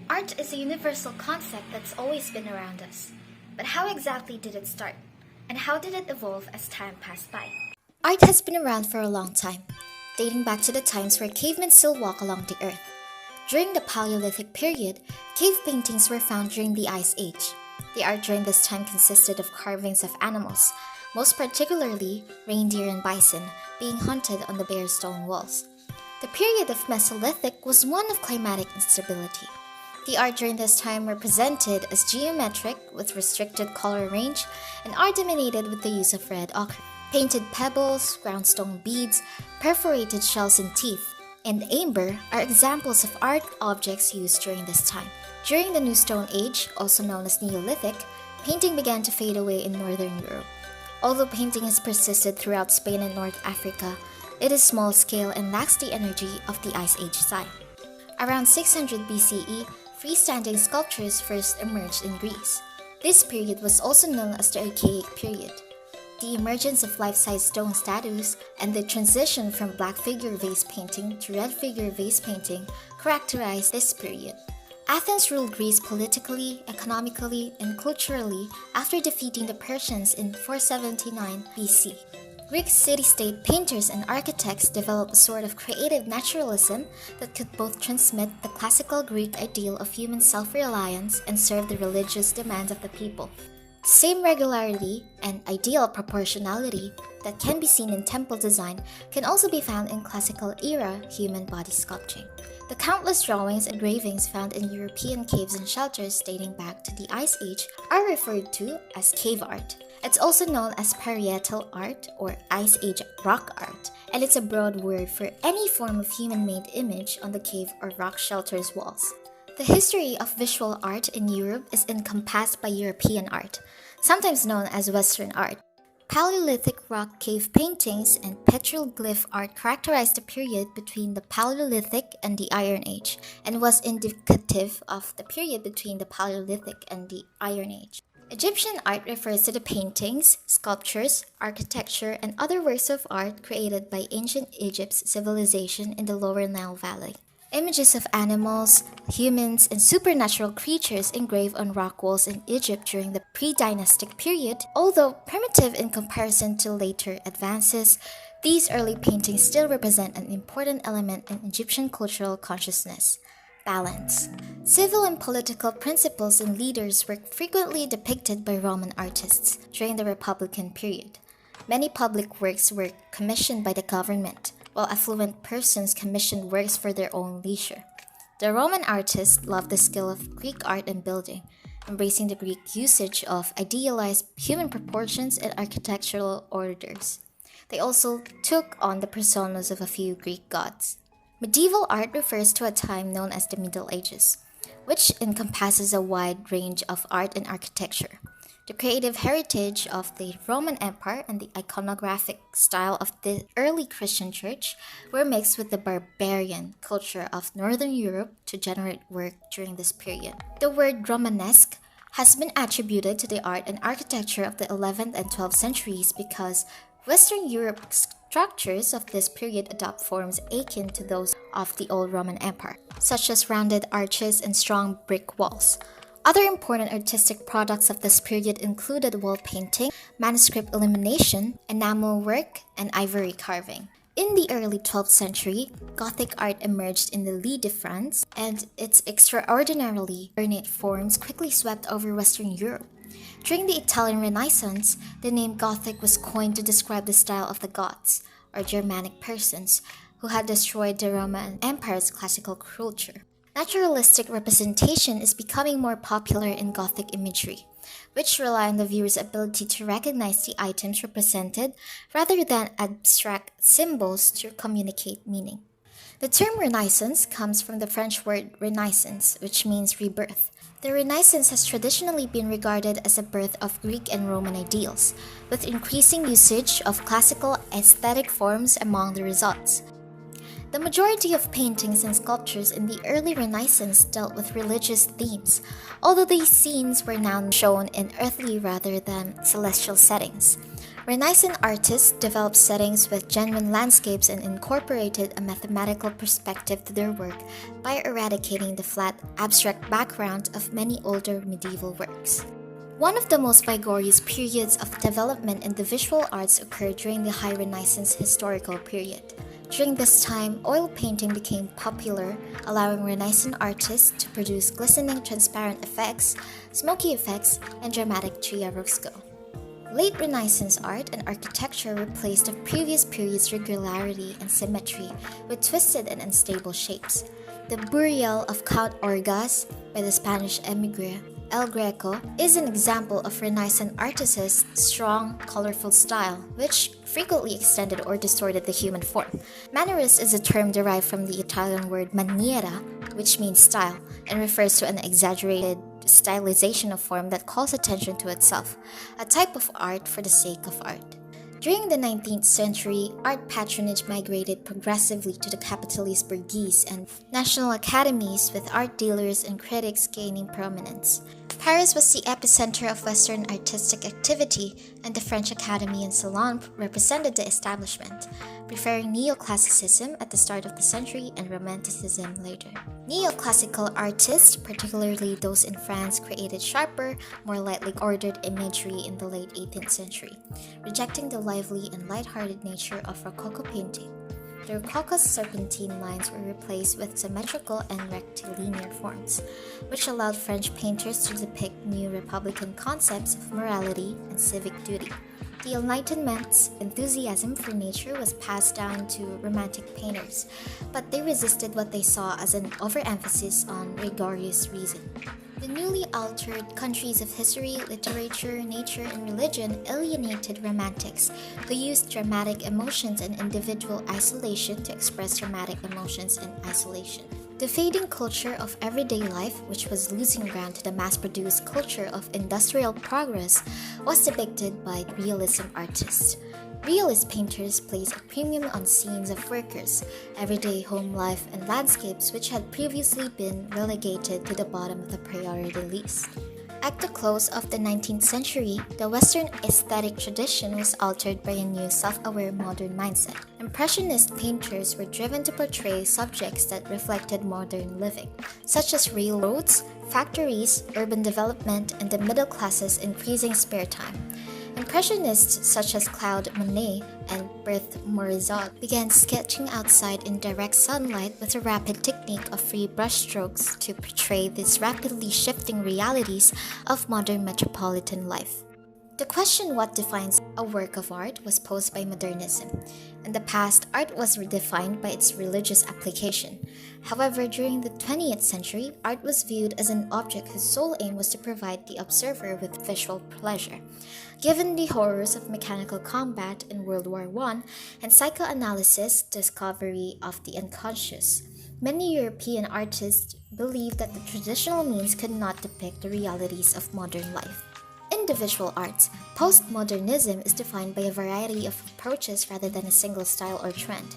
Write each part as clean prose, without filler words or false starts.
Art is a universal concept that's always been around us. But how exactly did it start? And how did it evolve as time passed by? Art has been around for a long time, dating back to the times where cavemen still walk along the earth. During the Paleolithic period, cave paintings were found during the Ice Age. The art during this time consisted of carvings of animals, most particularly reindeer and bison, being hunted on the bare stone walls. The period of Mesolithic was one of climatic instability. The art during this time were presented as geometric with restricted color range and are dominated with the use of red ochre. Painted pebbles, ground stone beads, perforated shells and teeth, and amber are examples of art objects used during this time. During the New Stone Age, also known as Neolithic, painting began to fade away in Northern Europe. Although painting has persisted throughout Spain and North Africa, it is small scale and lacks the energy of the Ice Age time. Around 600 BCE, freestanding sculptures first emerged in Greece. This period was also known as the Archaic period. The emergence of life-size stone statues and the transition from black figure vase painting to red figure vase painting characterized this period. Athens ruled Greece politically, economically, and culturally after defeating the Persians in 479 BC. Greek city-state painters and architects developed a sort of creative naturalism that could both transmit the classical Greek ideal of human self-reliance and serve the religious demands of the people. The same regularity and ideal proportionality that can be seen in temple design can also be found in classical-era human body sculpting. The countless drawings and engravings found in European caves and shelters dating back to the Ice Age are referred to as cave art. It's also known as parietal art or Ice Age rock art, and it's a broad word for any form of human-made image on the cave or rock shelter's walls. The history of visual art in Europe is encompassed by European art, sometimes known as Western art. Paleolithic rock cave paintings and petroglyph art characterized the period between the Paleolithic and the Iron Age, and was indicative of the period between the Paleolithic and the Iron Age. Egyptian art refers to the paintings, sculptures, architecture, and other works of art created by ancient Egypt's civilization in the lower Nile Valley. Images of animals, humans, and supernatural creatures engraved on rock walls in Egypt during the pre-dynastic period. Although primitive in comparison to later advances, these early paintings still represent an important element in Egyptian cultural consciousness: balance. Civil and political principles and leaders were frequently depicted by Roman artists during the Republican period. Many public works were commissioned by the government, while affluent persons commissioned works for their own leisure. The Roman artists loved the skill of Greek art and building, embracing the Greek usage of idealized human proportions and architectural orders. They also took on the personas of a few Greek gods. Medieval art refers to a time known as the Middle Ages, which encompasses a wide range of art and architecture. The creative heritage of the Roman Empire and the iconographic style of the early Christian church were mixed with the barbarian culture of Northern Europe to generate work during this period. The word Romanesque has been attributed to the art and architecture of the 11th and 12th centuries because Western Europe's structures of this period adopt forms akin to those of the old Roman Empire, such as rounded arches and strong brick walls. Other important artistic products of this period included wall painting, manuscript illumination, enamel work, and ivory carving. In the early 12th century, Gothic art emerged in the Ile de France, and its extraordinarily ornate forms quickly swept over Western Europe. During the Italian Renaissance, the name Gothic was coined to describe the style of the Goths, or Germanic persons, who had destroyed the Roman Empire's classical culture. Naturalistic representation is becoming more popular in Gothic imagery, which rely on the viewer's ability to recognize the items represented rather than abstract symbols to communicate meaning. The term Renaissance comes from the French word renaissance, which means rebirth. The Renaissance has traditionally been regarded as a birth of Greek and Roman ideals, with increasing usage of classical aesthetic forms among the results. The majority of paintings and sculptures in the early Renaissance dealt with religious themes, although these scenes were now shown in earthly rather than celestial settings. Renaissance artists developed settings with genuine landscapes and incorporated a mathematical perspective to their work by eradicating the flat, abstract background of many older medieval works. One of the most vigorous periods of development in the visual arts occurred during the High Renaissance historical period. During this time, oil painting became popular, allowing Renaissance artists to produce glistening transparent effects, smoky effects, and dramatic chiaroscuro. Late Renaissance art and architecture replaced the previous period's regularity and symmetry with twisted and unstable shapes. The Burial of Count Orgaz by the Spanish emigre El Greco is an example of Renaissance artists' strong, colorful style, which frequently extended or distorted the human form. Mannerist is a term derived from the Italian word maniera, which means style, and refers to an exaggerated stylization of form that calls attention to itself, a type of art for the sake of art. During the 19th century, art patronage migrated progressively to the capitalist bourgeois and national academies, with art dealers and critics gaining prominence. Paris was the epicenter of Western artistic activity, and the French Academy and Salon represented the establishment, preferring neoclassicism at the start of the century and Romanticism later. Neoclassical artists, particularly those in France, created sharper, more lightly ordered imagery in the late 18th century, rejecting the lively and light-hearted nature of Rococo painting. The Rococo's serpentine lines were replaced with symmetrical and rectilinear forms, which allowed French painters to depict new Republican concepts of morality and civic duty. The Enlightenment's enthusiasm for nature was passed down to Romantic painters, but they resisted what they saw as an overemphasis on rigorous reason. The newly altered countries of history, literature, nature, and religion alienated Romantics, who used dramatic emotions and individual isolation to express dramatic emotions in isolation. The fading culture of everyday life, which was losing ground to the mass-produced culture of industrial progress, was depicted by realism artists. Realist painters placed a premium on scenes of workers, everyday home life, and landscapes which had previously been relegated to the bottom of the priority list. At the close of the 19th century, the Western aesthetic tradition was altered by a new self-aware modern mindset. Impressionist painters were driven to portray subjects that reflected modern living, such as railroads, factories, urban development, and the middle class's increasing spare time. Impressionists such as Claude Monet and Berthe Morisot began sketching outside in direct sunlight with a rapid technique of free brushstrokes to portray these rapidly shifting realities of modern metropolitan life. The question what defines a work of art was posed by modernism. In the past, art was redefined by its religious application. However, during the 20th century, art was viewed as an object whose sole aim was to provide the observer with visual pleasure. Given the horrors of mechanical combat in World War I and psychoanalysis' discovery of the unconscious, many European artists believed that the traditional means could not depict the realities of modern life. In the visual arts, postmodernism is defined by a variety of approaches rather than a single style or trend.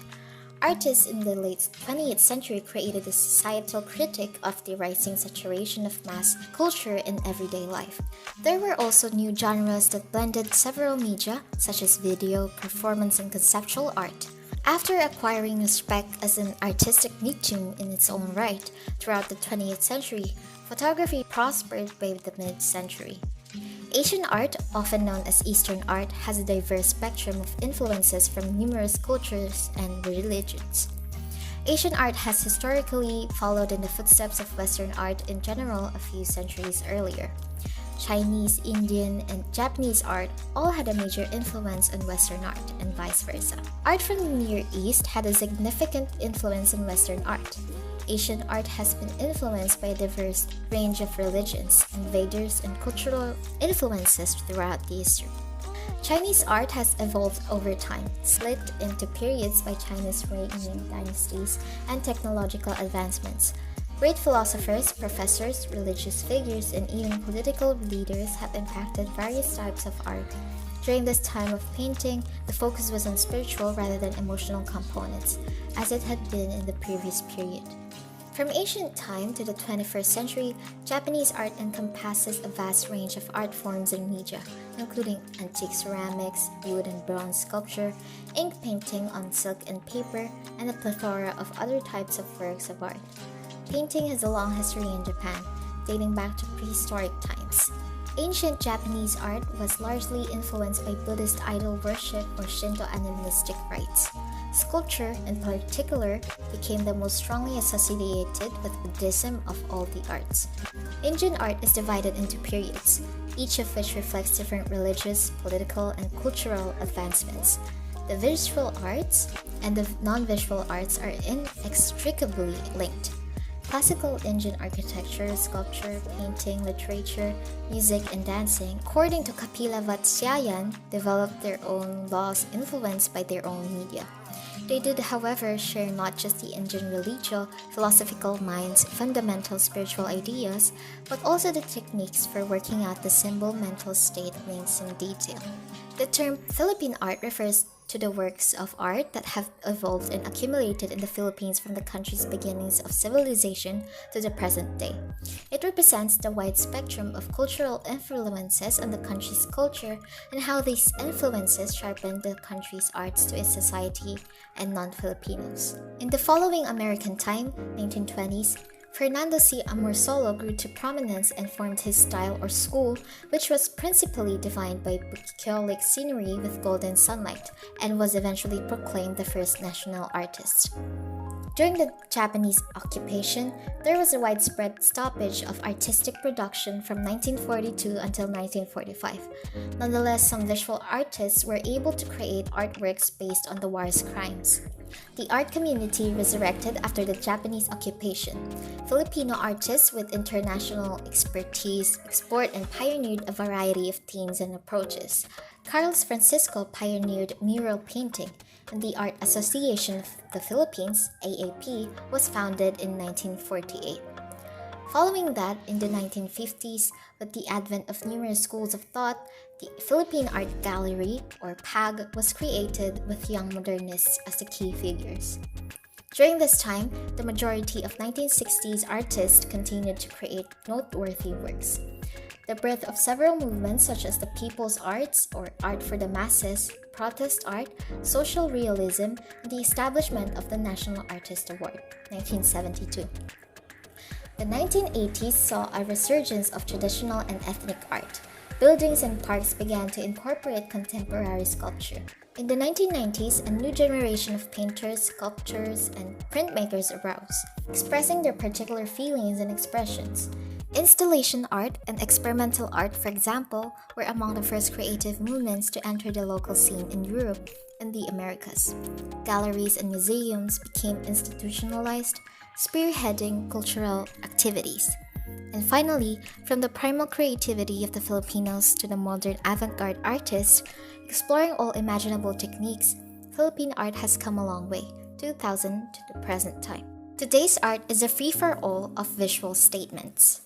Artists in the late 20th century created a societal critique of the rising saturation of mass culture in everyday life. There were also new genres that blended several media, such as video, performance, and conceptual art. After acquiring respect as an artistic niche in its own right throughout the 20th century, photography prospered by the mid-century. Asian art, often known as Eastern art, has a diverse spectrum of influences from numerous cultures and religions. Asian art has historically followed in the footsteps of Western art in general a few centuries earlier. Chinese, Indian, and Japanese art all had a major influence on Western art, and vice versa. Art from the Near East had a significant influence in Western art. Asian art has been influenced by a diverse range of religions, invaders, and cultural influences throughout the history. Chinese art has evolved over time, split into periods by China's reigning dynasties and technological advancements. Great philosophers, professors, religious figures, and even political leaders have impacted various types of art. During this time of painting, the focus was on spiritual rather than emotional components, as it had been in the previous period. From ancient time to the 21st century, Japanese art encompasses a vast range of art forms and media, including antique ceramics, wood and bronze sculpture, ink painting on silk and paper, and a plethora of other types of works of art. Painting has a long history in Japan, dating back to prehistoric times. Ancient Japanese art was largely influenced by Buddhist idol worship or Shinto animistic rites. Sculpture, in particular, became the most strongly associated with Buddhism of all the arts. Indian art is divided into periods, each of which reflects different religious, political, and cultural advancements. The visual arts and the non-visual arts are inextricably linked. Classical Indian architecture, sculpture, painting, literature, music, and dancing, according to Kapila Vatsyayan, developed their own laws influenced by their own media. They did, however, share not just the Indian religious, philosophical minds, fundamental spiritual ideas, but also the techniques for working out the symbol mental state links in detail. The term Philippine art refers to the works of art that have evolved and accumulated in the Philippines from the country's beginnings of civilization to the present day. It represents the wide spectrum of cultural influences on the country's culture and how these influences sharpened the country's arts to its society and non-Filipinos. In the following American time, 1920s, Fernando C. Amorsolo grew to prominence and formed his style or school, which was principally defined by bucolic scenery with golden sunlight, and was eventually proclaimed the first national artist. During the Japanese occupation, there was a widespread stoppage of artistic production from 1942 until 1945. Nonetheless, some visual artists were able to create artworks based on the war's crimes. The art community resurrected after the Japanese occupation. Filipino artists with international expertise explored and pioneered a variety of themes and approaches. Carlos Francisco pioneered mural painting, and the Art Association of the Philippines, AAP, was founded in 1948. Following that, in the 1950s, with the advent of numerous schools of thought, the Philippine Art Gallery, or PAG, was created with young modernists as the key figures. During this time, the majority of 1960s artists continued to create noteworthy works. The birth of several movements such as the People's Arts, or Art for the Masses, protest art, social realism, and the establishment of the National Artist Award, 1972. The 1980s saw a resurgence of traditional and ethnic art. Buildings and parks began to incorporate contemporary sculpture. In the 1990s, a new generation of painters, sculptors, and printmakers arose, expressing their particular feelings and expressions. Installation art and experimental art, for example, were among the first creative movements to enter the local scene in Europe and the Americas. Galleries and museums became institutionalized, spearheading cultural activities. And finally, from the primal creativity of the Filipinos to the modern avant-garde artists, exploring all imaginable techniques, Philippine art has come a long way, 2000 to the present time. Today's art is a free-for-all of visual statements.